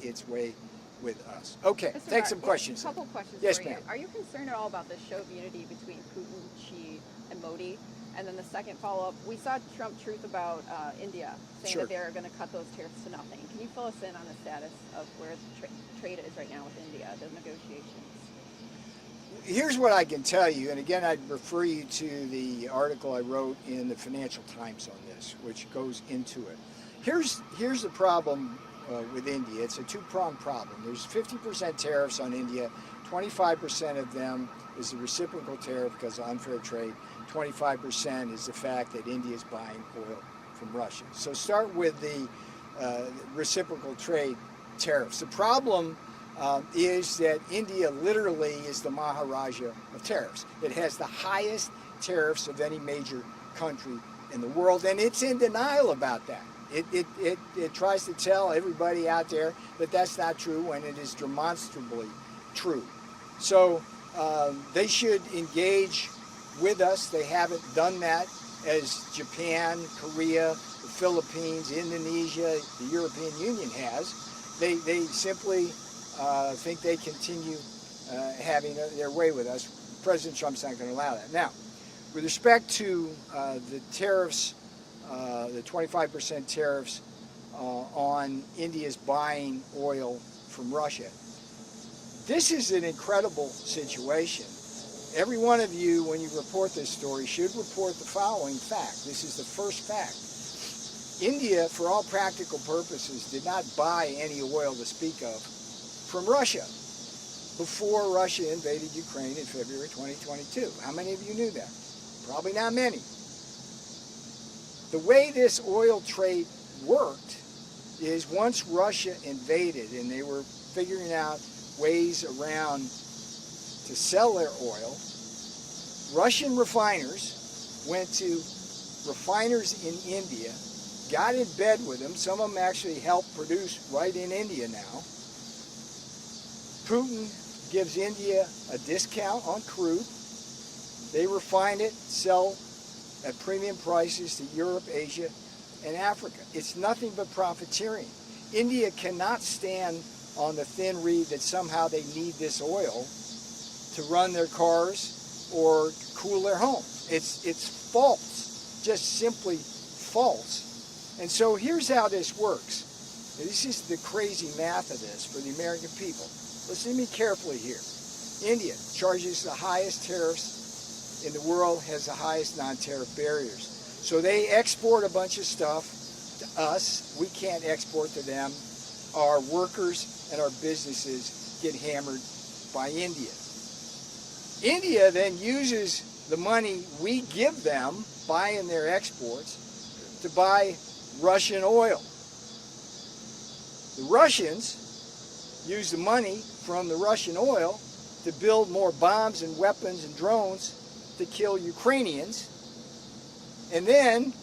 its way with us. Okay, Mr. take some Barr, questions. A couple questions Yes, for you. ma'am. Are you concerned at all about this show of unity between Putin, Xi, and Modi? And then the second follow-up, we saw Trump truth about India, saying Sure. that they're going to cut those tariffs to nothing. Can you fill us in on the status of where the trade is right now with India, the negotiations? Here's what I can tell you, and again, I'd refer you to the article I wrote in the Financial Times on this, which goes into it. Here's the problem with India. It's a two-pronged problem. There's 50% tariffs on India. 25% of them is the reciprocal tariff because of unfair trade. 25% is the fact that India is buying oil from Russia. So start with the reciprocal trade tariffs. The problem is that India literally is the Maharaja of tariffs. It has the highest tariffs of any major country in the world, and it's in denial about that. It tries to tell everybody out there that that's not true when it is demonstrably true. So they should engage with us. They haven't done that as Japan, Korea, the Philippines, Indonesia, the European Union has. They simply think they continue having their way with us. President Trump's not going to allow that. Now, with respect to the tariffs, the 25% tariffs on India's buying oil from Russia, this is an incredible situation. Every one of you, when you report this story, should report the following fact. This is the first fact. India, for all practical purposes, did not buy any oil to speak of from Russia before Russia invaded Ukraine in February 2022. How many of you knew that? Probably not many. The way this oil trade worked is once Russia invaded and they were figuring out ways around to sell their oil, Russian refiners went to refiners in India, got in bed with them. Some of them actually help produce right in India now. Putin gives India a discount on crude. They refine it, sell at premium prices to Europe, Asia, and Africa. It's nothing but profiteering. India cannot stand on the thin reed that somehow they need this oil to run their cars or cool their homes. It's false, just simply false. And so here's how this works. This is the crazy math of this for the American people. Listen to me carefully here. India charges the highest tariffs in the world, has the highest non-tariff barriers. So they export a bunch of stuff to us. We can't export to them. Our workers and our businesses get hammered by India. India then uses the money we give them, buying their exports, to buy Russian oil. The Russians use the money from the Russian oil to build more bombs and weapons and drones to kill Ukrainians. And then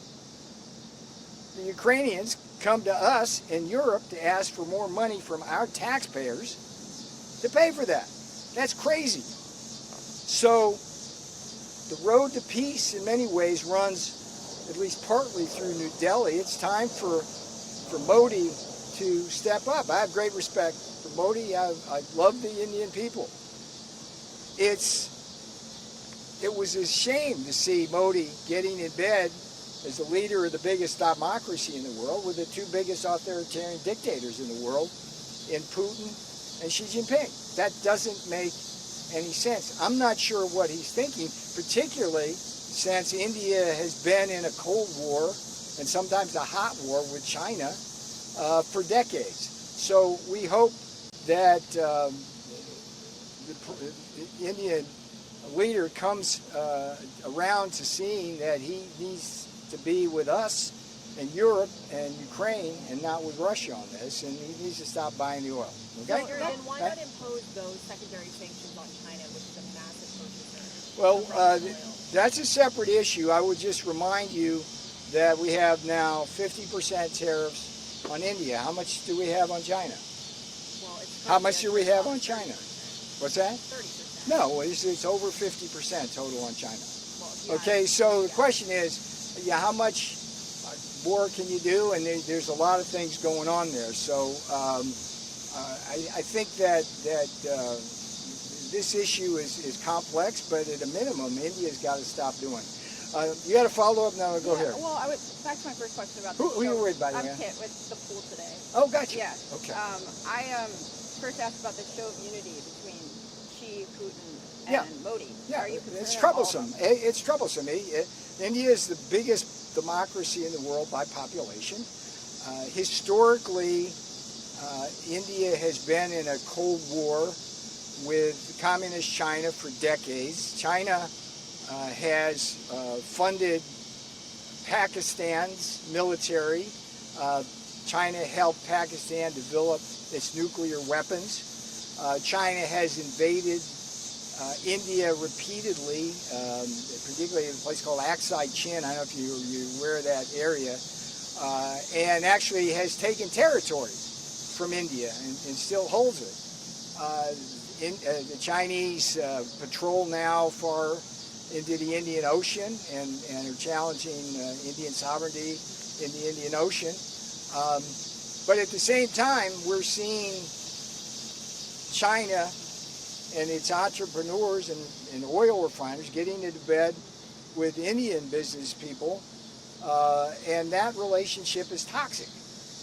the Ukrainians come to us in Europe to ask for more money from our taxpayers to pay for that. That's crazy. So the road to peace in many ways runs at least partly through New Delhi. It's time for Modi to step up. I have great respect for Modi. I love the Indian people. It was a shame to see Modi getting in bed as the leader of the biggest democracy in the world with the two biggest authoritarian dictators in the world, in Putin and Xi Jinping. That doesn't make any sense. I'm not sure what he's thinking, particularly since India has been in a Cold War and sometimes a hot war with China for decades. So we hope that the Indian leader comes around to seeing that he needs to be with us and Europe and Ukraine and not with Russia on this, and he needs to stop buying the oil. Okay? So then why not impose those secondary sanctions on China, which is a massive purchaser? Well, that's a separate issue. I would just remind you that we have now 50% tariffs on India. How much do we have on China? Well, it's How much do we have on China? What's that? 30%. No, it's over 50% total on China. Well, yeah, Okay, so the question is, yeah, how much more can you do? And there's a lot of things going on there. So I think that this issue is complex, but at a minimum, India's got to stop doing. You had a follow up now. Go here. Well, back to my first question about Who are you with, by the way? I'm Kit with the pool today. Oh, gotcha. Yeah. Okay. I first asked about the show of unity between Xi, Putin, and Yeah. Modi. Yeah, Are you concerned it's at all about troublesome. that? It's troublesome. India is the biggest democracy in the world by population. Historically, India has been in a Cold War with communist China for decades. China has funded Pakistan's military. China helped Pakistan develop its nuclear weapons. China has invaded India repeatedly, particularly in a place called Aksai Chin. I don't know if you're aware of that area, and actually has taken territory from India and still holds it. The Chinese patrol now far into the Indian Ocean and are challenging Indian sovereignty in the Indian Ocean. But at the same time, we're seeing China and its entrepreneurs and oil refiners getting into bed with Indian business people, and that relationship is toxic.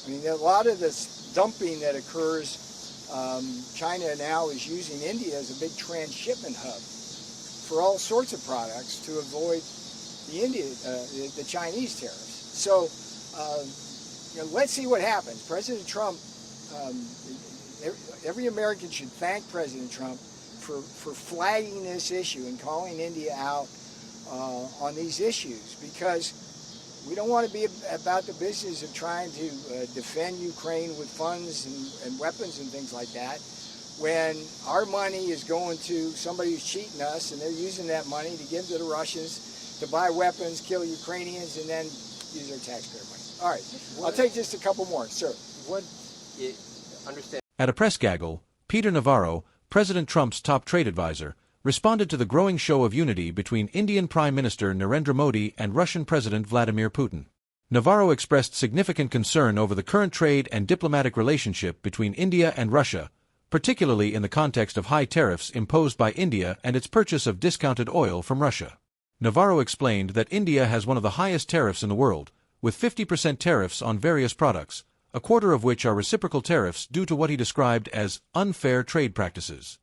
I mean, a lot of this dumping that occurs, China now is using India as a big transshipment hub for all sorts of products to avoid the Chinese tariffs. So let's see what happens. President Trump, every American should thank President Trump for flagging this issue and calling India out on these issues, because we don't want to be about the business of trying to defend Ukraine with funds and weapons and things like that, when our money is going to somebody who's cheating us, and they're using that money to give to the Russians to buy weapons, kill Ukrainians, and then use our taxpayer money. All right, I'll take just a couple more, sir. At a press gaggle, Peter Navarro, President Trump's top trade advisor, responded to the growing show of unity between Indian Prime Minister Narendra Modi and Russian President Vladimir Putin. Navarro expressed significant concern over the current trade and diplomatic relationship between India and Russia, particularly in the context of high tariffs imposed by India and its purchase of discounted oil from Russia. Navarro explained that India has one of the highest tariffs in the world, with 50% tariffs on various products, a quarter of which are reciprocal tariffs due to what he described as unfair trade practices.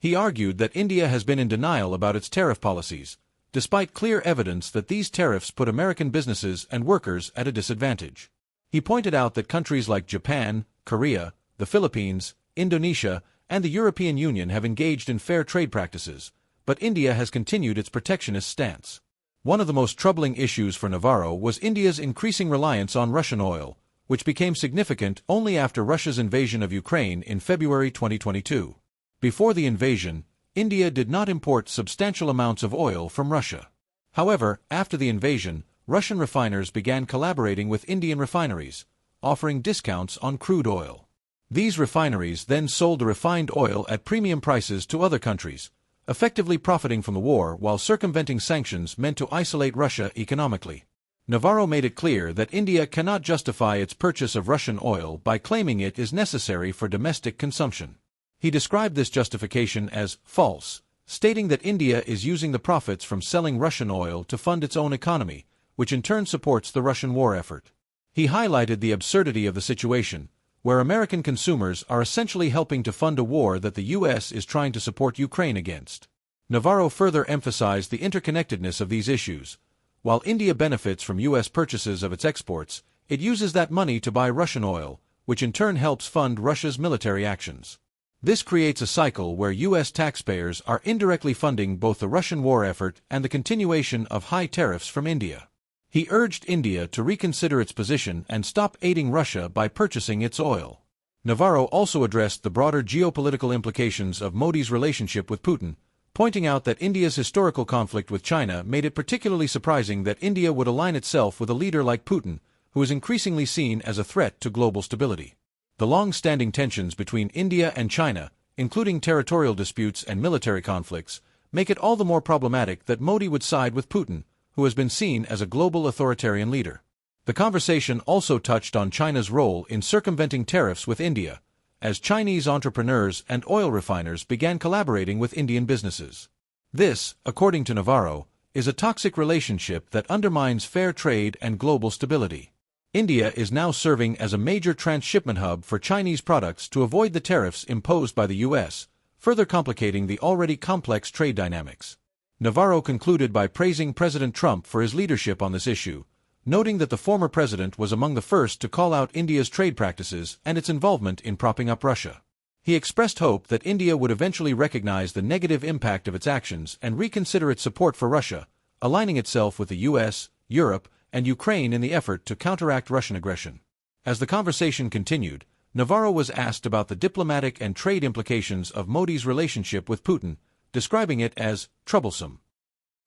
He argued that India has been in denial about its tariff policies, despite clear evidence that these tariffs put American businesses and workers at a disadvantage. He pointed out that countries like Japan, Korea, the Philippines, Indonesia, and the European Union have engaged in fair trade practices, but India has continued its protectionist stance. One of the most troubling issues for Navarro was India's increasing reliance on Russian oil, which became significant only after Russia's invasion of Ukraine in February 2022. Before the invasion, India did not import substantial amounts of oil from Russia. However, after the invasion, Russian refiners began collaborating with Indian refineries, offering discounts on crude oil. These refineries then sold the refined oil at premium prices to other countries, effectively profiting from the war while circumventing sanctions meant to isolate Russia economically. Navarro made it clear that India cannot justify its purchase of Russian oil by claiming it is necessary for domestic consumption. He described this justification as false, stating that India is using the profits from selling Russian oil to fund its own economy, which in turn supports the Russian war effort. He highlighted the absurdity of the situation, where American consumers are essentially helping to fund a war that the U.S. is trying to support Ukraine against. Navarro further emphasized the interconnectedness of these issues. While India benefits from U.S. purchases of its exports, it uses that money to buy Russian oil, which in turn helps fund Russia's military actions. This creates a cycle where U.S. taxpayers are indirectly funding both the Russian war effort and the continuation of high tariffs from India. He urged India to reconsider its position and stop aiding Russia by purchasing its oil. Navarro also addressed the broader geopolitical implications of Modi's relationship with Putin, pointing out that India's historical conflict with China made it particularly surprising that India would align itself with a leader like Putin, who is increasingly seen as a threat to global stability. The long-standing tensions between India and China, including territorial disputes and military conflicts, make it all the more problematic that Modi would side with Putin, who has been seen as a global authoritarian leader. The conversation also touched on China's role in circumventing tariffs with India, as Chinese entrepreneurs and oil refiners began collaborating with Indian businesses. This, according to Navarro, is a toxic relationship that undermines fair trade and global stability. India is now serving as a major transshipment hub for Chinese products to avoid the tariffs imposed by the U.S., further complicating the already complex trade dynamics. Navarro concluded by praising President Trump for his leadership on this issue, noting that the former president was among the first to call out India's trade practices and its involvement in propping up Russia. He expressed hope that India would eventually recognize the negative impact of its actions and reconsider its support for Russia, aligning itself with the U.S., Europe, and Ukraine in the effort to counteract Russian aggression. As the conversation continued, Navarro was asked about the diplomatic and trade implications of Modi's relationship with Putin, describing it as troublesome.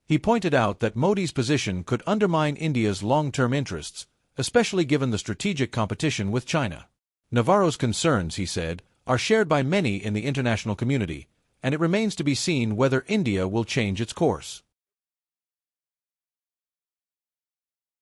He pointed out that Modi's position could undermine India's long-term interests, especially given the strategic competition with China. Navarro's concerns, he said, are shared by many in the international community, and it remains to be seen whether India will change its course.